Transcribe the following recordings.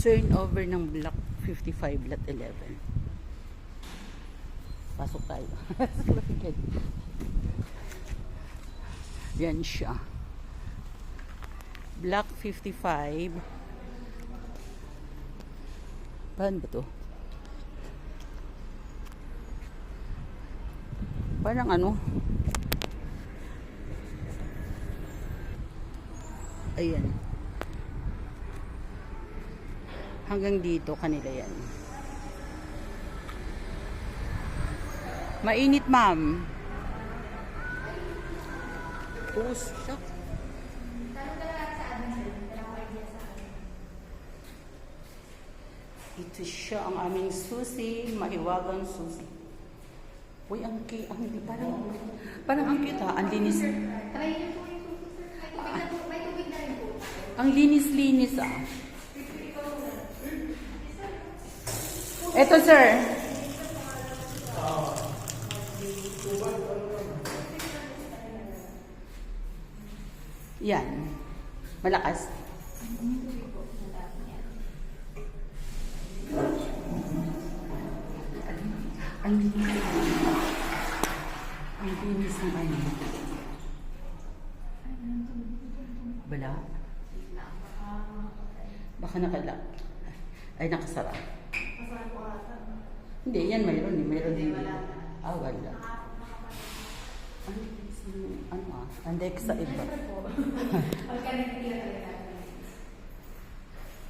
Turnover ng Block 55, Lot 11. Pasok tayo. Yan siya. Block 55. Paano ba to? Parang ano? Ayan. Hanggang dito kanila yan. Mainit, ma'am. Oh, shock. Ito siya ang aming susi, mahiwagang susi. Uy, parang ang kita, ang linis. Ang linis-linis ah. Ito, sir. Yan. Malakas. Ang linis. Ang linis ng ano. Bala? Baka nakala. Ay, nakasara. Hindi, yan mayroon eh. Mayroon din. Ah, wala. Ano ah? Andek sa iba.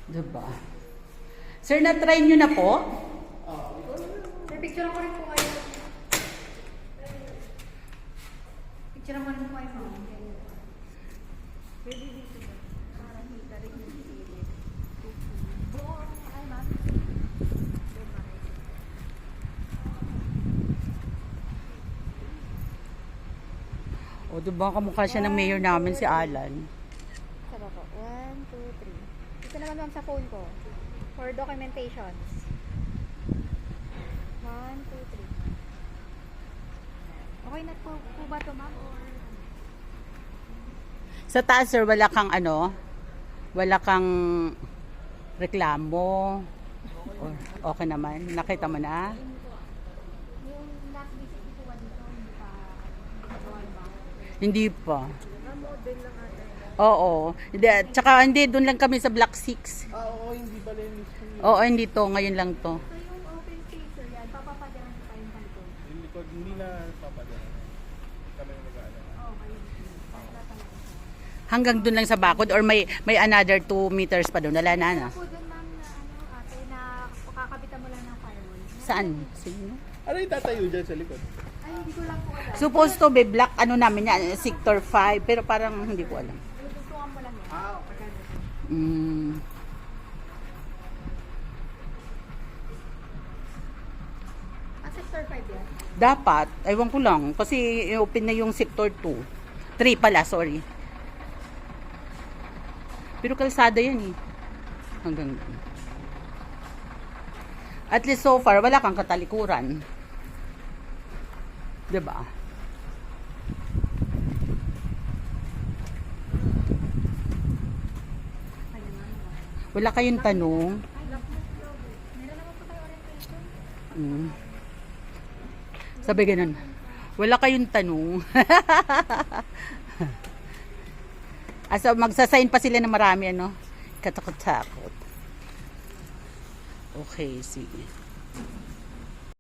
Diba? Sir, na-try nyo na po? Sir, picture ko rin po kayo. Picture ko rin po kayo. Pwede dito ba? Para kita rin yung pilit. Ay, ma'am. O, diba kamukha siya ng mayor namin, si Alan. Sa baba. 1, 2, 3. Ito naman ma'am sa phone ko. For documentations. 1, 2, 3. Okay na po ba ito ma'am? Or... Sa taas, sir, wala kang ano? Wala kang reklamo? Or, okay naman? Nakita mo na? Yung last visit ko po ba dito, hindi pa nagawa ba? Hindi pa. Model lang ata. Oo. Hindi, tsaka hindi, doon lang kami sa Block 6. Oo, hindi ba rin? Oo, hindi to. Ngayon lang to. So yung open space, sir, yan, papapadaran pa yung palikod. Yung likod, hindi na papadala. Kami yung mag-aala. Okay. Wala talaga siya. Hanggang doon lang sa bakod or may another 2 meters pa doon. Wala na, na. Po doon ma'am na ano, ate, na kakabitan mo lang ng firewall. Saan? Sino? Ano yung tatayo dyan sa likod? Ay, hindi ko lang po alam. Supposed to be block, ano namin yan, sector 5. Pero parang hindi ko alam. Gustuhan mo lang yan. Okay. Sector 5 yan? Dapat, ewan ko lang. Kasi open na yung sector 2. 3 pala, sorry. Pero kalsada yan eh. Hanggang doon. At least so far, wala kang katalikuran. Diba? Wala kayong tanong. Meron naman po tayo orientation. Sabi ganun. Wala kayong tanong. Asa magsasign pa sila ng marami ano. Katakot-takot. Okay, sige.